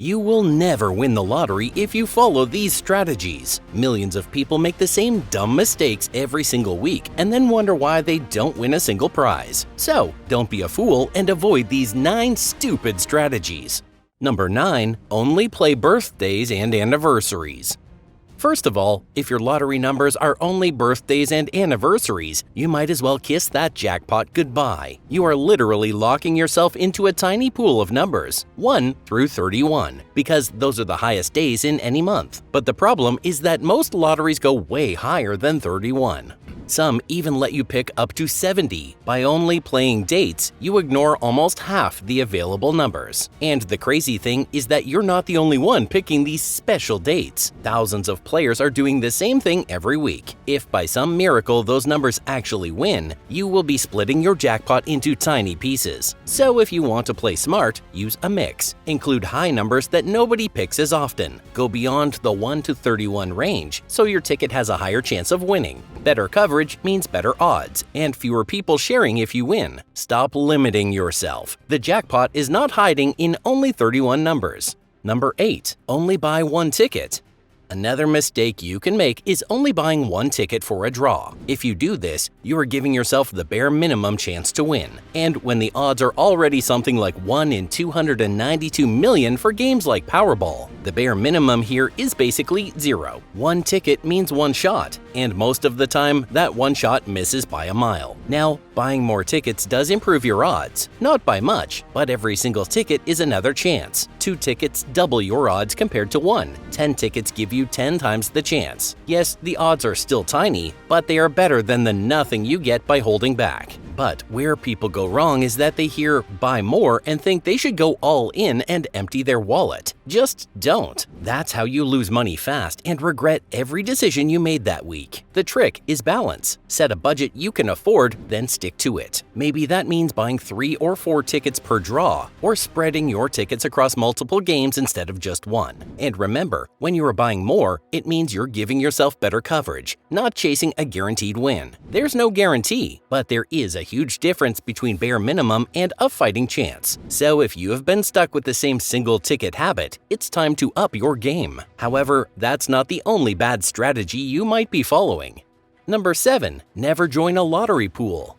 You will never win the lottery if you follow these strategies. Millions of people make the same dumb mistakes every single week and then wonder why they don't win a single prize. So, don't be a fool and avoid these 9 stupid strategies. Number 9. Only play birthdays and anniversaries. First of all, if your lottery numbers are only birthdays and anniversaries, you might as well kiss that jackpot goodbye. You are literally locking yourself into a tiny pool of numbers, 1 through 31, because those are the highest days in any month. But the problem is that most lotteries go way higher than 31. Some even let you pick up to 70. By only playing dates, you ignore almost half the available numbers. And the crazy thing is that you're not the only one picking these special dates. Thousands of players are doing the same thing every week. If by some miracle those numbers actually win, you will be splitting your jackpot into tiny pieces. So if you want to play smart, use a mix. Include high numbers that nobody picks as often. Go beyond the 1 to 31 range so your ticket has a higher chance of winning. Better coverage means better odds, and fewer people sharing if you win. Stop limiting yourself. The jackpot is not hiding in only 31 numbers. Number 8. Only buy one ticket. Another mistake you can make is only buying one ticket for a draw. If you do this, you are giving yourself the bare minimum chance to win. And when the odds are already something like 1 in 292 million for games like Powerball, the bare minimum here is basically 0. One ticket means one shot, and most of the time, that one shot misses by a mile. Now, buying more tickets does improve your odds. Not by much, but every single ticket is another chance. 2 tickets double your odds compared to 1. 10 tickets give you 10 times the chance. Yes, the odds are still tiny, but they are better than the nothing you get by holding back. But where people go wrong is that they hear buy more and think they should go all in and empty their wallet. Just don't. That's how you lose money fast and regret every decision you made that week. The trick is balance. Set a budget you can afford, then stick to it. Maybe that means buying 3 or 4 tickets per draw, or spreading your tickets across multiple games instead of just one. And remember, when you are buying more, it means you're giving yourself better coverage, not chasing a guaranteed win. There's no guarantee, but there is a huge difference between bare minimum and a fighting chance. So if you have been stuck with the same single ticket habit, it's time to up your game. However, that's not the only bad strategy you might be following. Number 7. Never join a lottery pool.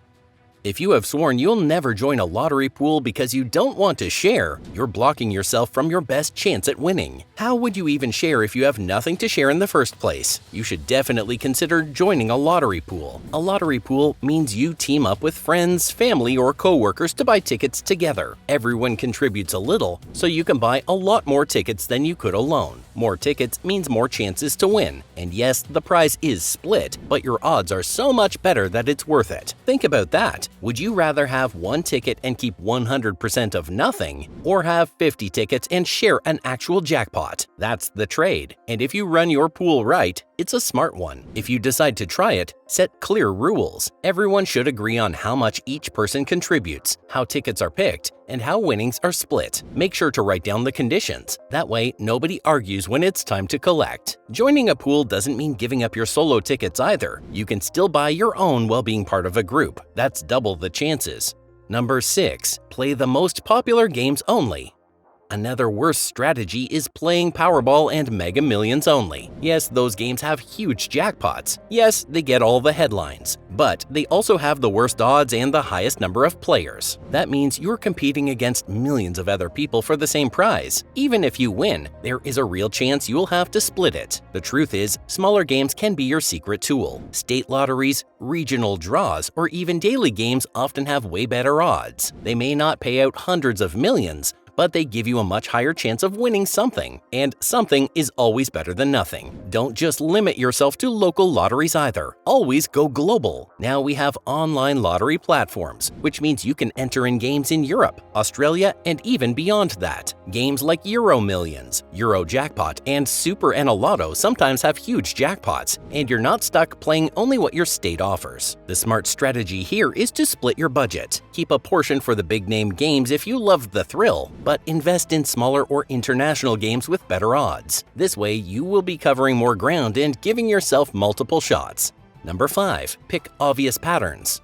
If you have sworn you'll never join a lottery pool because you don't want to share, you're blocking yourself from your best chance at winning. How would you even share if you have nothing to share in the first place? You should definitely consider joining a lottery pool. A lottery pool means you team up with friends, family, or coworkers to buy tickets together. Everyone contributes a little, so you can buy a lot more tickets than you could alone. More tickets means more chances to win. And yes, the prize is split, but your odds are so much better that it's worth it. Think about that. Would you rather have one ticket and keep 100% of nothing, or have 50 tickets and share an actual jackpot? That's the trade. And if you run your pool right, it's a smart one. If you decide to try it, set clear rules. Everyone should agree on how much each person contributes, how tickets are picked, and how winnings are split. Make sure to write down the conditions. That way, nobody argues when it's time to collect. Joining a pool doesn't mean giving up your solo tickets either. You can still buy your own while being part of a group. That's double the chances. Number 6. Play the most popular games only. Another worse strategy is playing Powerball and Mega Millions only. Yes, those games have huge jackpots. Yes, they get all the headlines. But they also have the worst odds and the highest number of players. That means you're competing against millions of other people for the same prize. Even if you win, there is a real chance you'll have to split it. The truth is, smaller games can be your secret tool. State lotteries, regional draws, or even daily games often have way better odds. They may not pay out hundreds of millions, but they give you a much higher chance of winning something, and something is always better than nothing. Don't just limit yourself to local lotteries either. Always go global. Now we have online lottery platforms, which means you can enter in games in Europe, Australia, and even beyond that. Games like Euro Millions, Euro Jackpot, and Super and Lotto sometimes have huge jackpots, and you're not stuck playing only what your state offers. The smart strategy here is to split your budget. Keep a portion for the big-name games if you love the thrill, but invest in smaller or international games with better odds. This way, you will be covering more ground and giving yourself multiple shots. Number 5. Pick obvious patterns.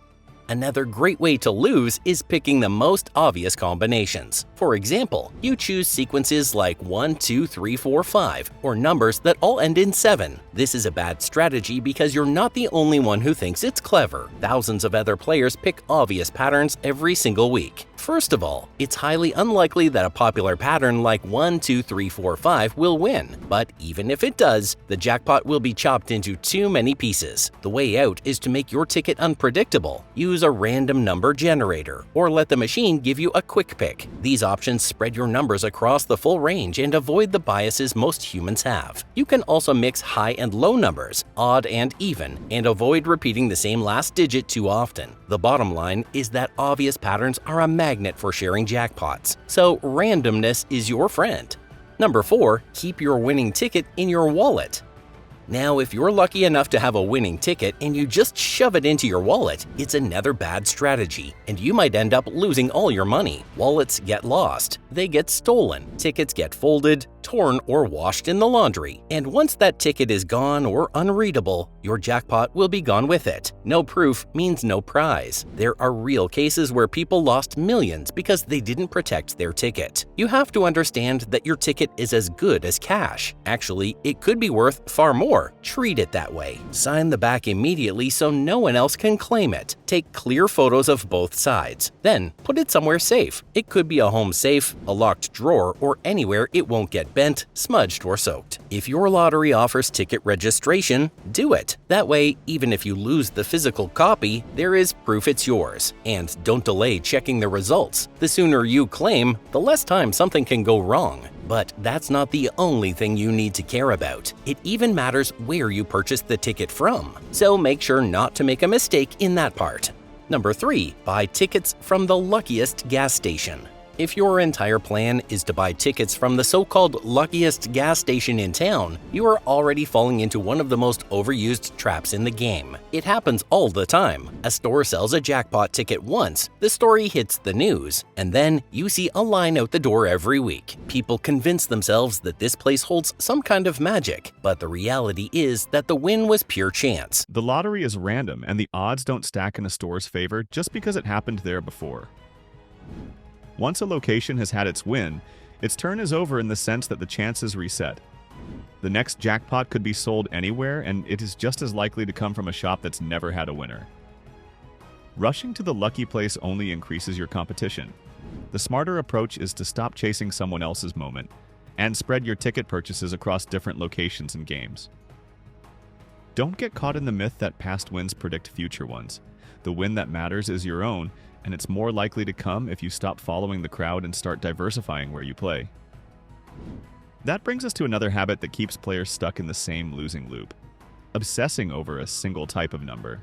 Another great way to lose is picking the most obvious combinations. For example, you choose sequences like 1, 2, 3, 4, 5, or numbers that all end in 7. This is a bad strategy because you're not the only one who thinks it's clever. Thousands of other players pick obvious patterns every single week. First of all, it's highly unlikely that a popular pattern like 1, 2, 3, 4, 5 will win. But even if it does, the jackpot will be chopped into too many pieces. The way out is to make your ticket unpredictable. Use a random number generator, or let the machine give you a quick pick. These options spread your numbers across the full range and avoid the biases most humans have. You can also mix high and low numbers, odd and even, and avoid repeating the same last digit too often. The bottom line is that obvious patterns are a magnet for sharing jackpots, so randomness is your friend. Number 4, keep your winning ticket in your wallet. Now, if you're lucky enough to have a winning ticket and you just shove it into your wallet, it's another bad strategy, and you might end up losing all your money. Wallets get lost, they get stolen, tickets get folded, torn, or washed in the laundry. And once that ticket is gone or unreadable, your jackpot will be gone with it. No proof means no prize. There are real cases where people lost millions because they didn't protect their ticket. You have to understand that your ticket is as good as cash. Actually, it could be worth far more. Treat it that way. Sign the back immediately so no one else can claim it. Take clear photos of both sides. Then, put it somewhere safe. It could be a home safe, a locked drawer, or anywhere it won't get bent, smudged, or soaked. If your lottery offers ticket registration, do it. That way, even if you lose the physical copy, there is proof it's yours. And don't delay checking the results. The sooner you claim, the less time something can go wrong. But that's not the only thing you need to care about. It even matters where you purchased the ticket from. So make sure not to make a mistake in that part. Number 3, buy tickets from the luckiest gas station. If your entire plan is to buy tickets from the so-called luckiest gas station in town, you are already falling into one of the most overused traps in the game. It happens all the time. A store sells a jackpot ticket once, the story hits the news, and then you see a line out the door every week. People convince themselves that this place holds some kind of magic, but the reality is that the win was pure chance. The lottery is random, and the odds don't stack in a store's favor just because it happened there before. Once a location has had its win, its turn is over in the sense that the chances reset. The next jackpot could be sold anywhere, and it is just as likely to come from a shop that's never had a winner. Rushing to the lucky place only increases your competition. The smarter approach is to stop chasing someone else's moment and spread your ticket purchases across different locations and games. Don't get caught in the myth that past wins predict future ones. The win that matters is your own, and it's more likely to come if you stop following the crowd and start diversifying where you play. That brings us to another habit that keeps players stuck in the same losing loop: obsessing over a single type of number.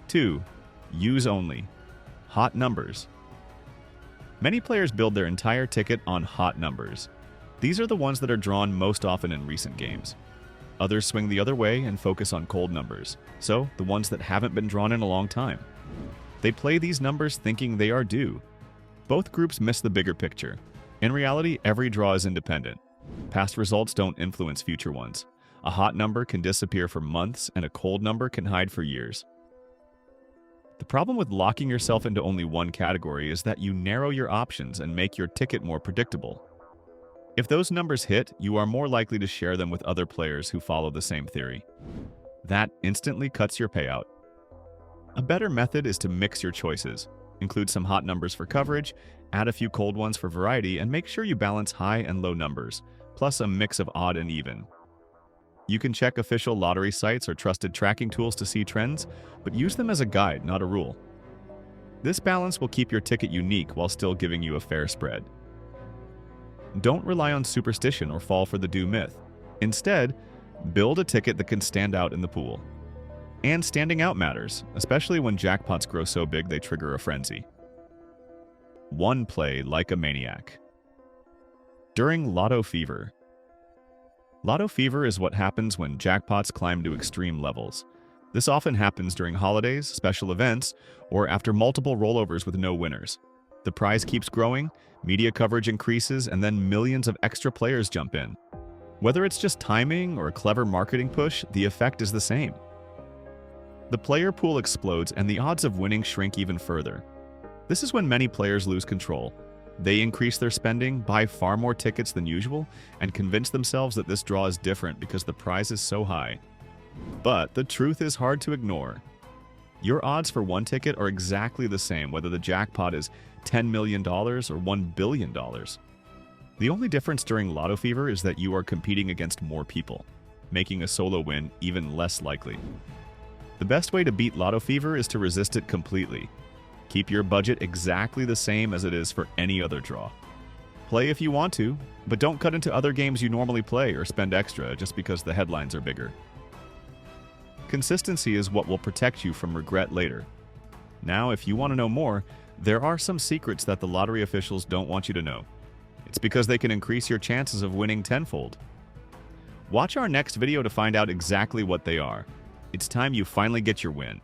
2. Use only. Hot numbers. Many players build their entire ticket on hot numbers. These are the ones that are drawn most often in recent games. Others swing the other way and focus on cold numbers, so the ones that haven't been drawn in a long time. They play these numbers thinking they are due. Both groups miss the bigger picture. In reality, every draw is independent. Past results don't influence future ones. A hot number can disappear for months, and a cold number can hide for years. The problem with locking yourself into only one category is that you narrow your options and make your ticket more predictable. If those numbers hit, you are more likely to share them with other players who follow the same theory. That instantly cuts your payout. A better method is to mix your choices. Include some hot numbers for coverage, add a few cold ones for variety, and make sure you balance high and low numbers, plus a mix of odd and even. You can check official lottery sites or trusted tracking tools to see trends, but use them as a guide, not a rule. This balance will keep your ticket unique while still giving you a fair spread. Don't rely on superstition or fall for the due myth. Instead, build a ticket that can stand out in the pool. And standing out matters, especially when jackpots grow so big they trigger a frenzy. 1. Play like a maniac. During Lotto Fever. Lotto Fever is what happens when jackpots climb to extreme levels. This often happens during holidays, special events, or after multiple rollovers with no winners. The prize keeps growing, media coverage increases, and then millions of extra players jump in. Whether it's just timing or a clever marketing push, the effect is the same. The player pool explodes and the odds of winning shrink even further. This is when many players lose control. They increase their spending, buy far more tickets than usual, and convince themselves that this draw is different because the prize is so high. But the truth is hard to ignore. Your odds for one ticket are exactly the same whether the jackpot is $10 million or $1 billion. The only difference during Lotto Fever is that you are competing against more people, making a solo win even less likely. The best way to beat Lotto Fever is to resist it completely. Keep your budget exactly the same as it is for any other draw. Play if you want to, but don't cut into other games you normally play or spend extra just because the headlines are bigger. Consistency is what will protect you from regret later. Now, if you want to know more, there are some secrets that the lottery officials don't want you to know. It's because they can increase your chances of winning tenfold. Watch our next video to find out exactly what they are. It's time you finally get your win.